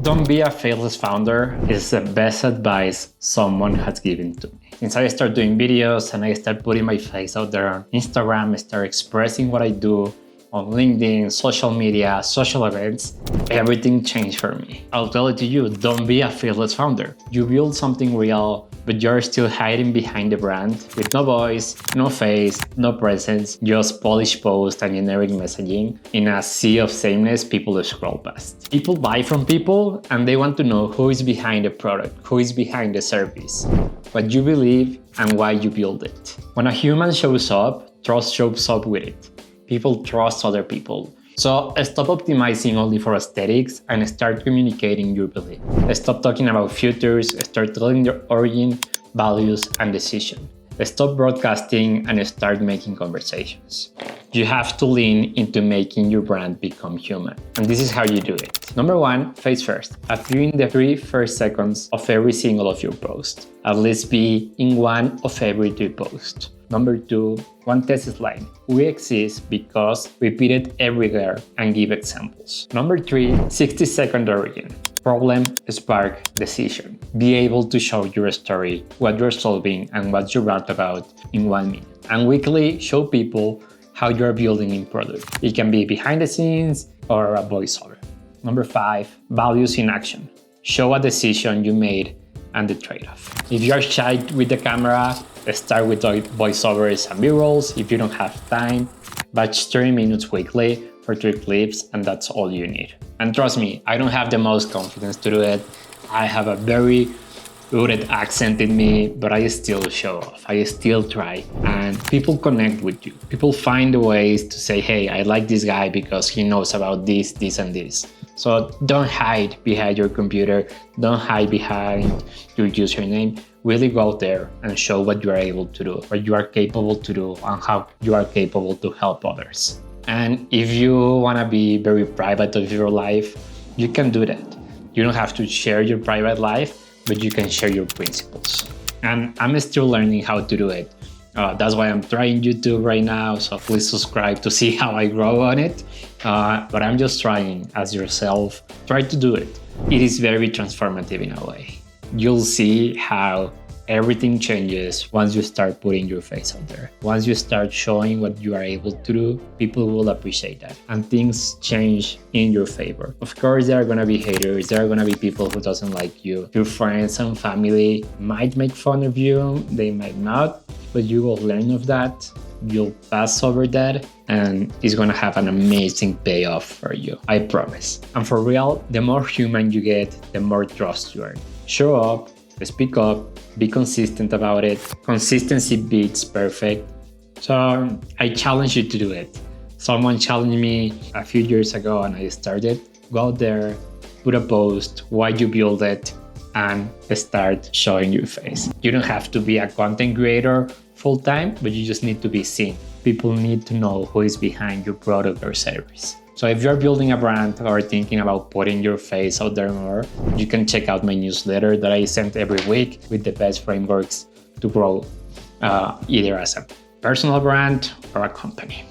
Don't be a faceless founder is the best advice someone has given to me. Since I started doing videos and I started putting my face out there on Instagram, I started expressing what I do on LinkedIn, social media, social events, everything changed for me. I'll tell it to you, don't be a faceless founder. You build something real, but you're still hiding behind the brand with no voice, no face, no presence, just polished posts and generic messaging. In a sea of sameness, people scroll past. People buy from people and they want to know who is behind the product, who is behind the service, what you believe and why you build it. When a human shows up, trust shows up with it. People trust other people. So stop optimizing only for aesthetics and start communicating your belief. Stop talking about futures, start telling your origin, values, and decision. Stop broadcasting and start making conversations. You have to lean into making your brand become human. And this is how you do it. Number 1, face first. Appear in the 3 first seconds of every single of your posts. At least be in 1 of every 2 posts. Number 2, one thesis line. We exist because repeat it everywhere and give examples. Number 3, 60-second origin. Problem, spark, decision. Be able to show your story, what you're solving, and what you write about in 1 minute. And weekly, show people how you're building in product. It can be behind the scenes or a voiceover. Number 5, values in action. Show a decision you made and the trade-off. If you're shy with the camera, start with voiceovers and b-rolls if you don't have time. Batch 30 minutes weekly for 3 clips, and that's all you need. And trust me, I don't have the most confidence to do it. I have a very rooted accent in me, but I still show off. I still try. And people connect with you. People find ways to say, hey, I like this guy because he knows about this, this, and this. So don't hide behind your computer. Don't hide behind your username. Really go out there and show what you are able to do, what you are capable to do, and how you are capable to help others. And if you want to be very private of your life, you can do that. You don't have to share your private life, but you can share your principles. And I'm still learning how to do it. That's why I'm trying YouTube right now, so please subscribe to see how I grow on it. But I'm just trying as yourself. Try to do it. It is very transformative in a way. You'll see how everything changes once you start putting your face out there. Once you start showing what you are able to do, people will appreciate that. And things change in your favor. Of course, there are gonna be haters. There are gonna be people who doesn't like you. Your friends and family might make fun of you. They might not, but you will learn of that. You'll pass over that, and it's gonna have an amazing payoff for you. I promise. And for real, the more human you get, the more trust you earn. Show up, speak up, be consistent about it. Consistency beats perfect. So I challenge you to do it. Someone challenged me a few years ago and I started. Go out there, put a post, why you build it, and start showing your face. You don't have to be a content creator full-time, but you just need to be seen. People need to know who is behind your product or service. So if you're building a brand or thinking about putting your face out there more, you can check out my newsletter that I send every week with the best frameworks to grow either as a personal brand or a company.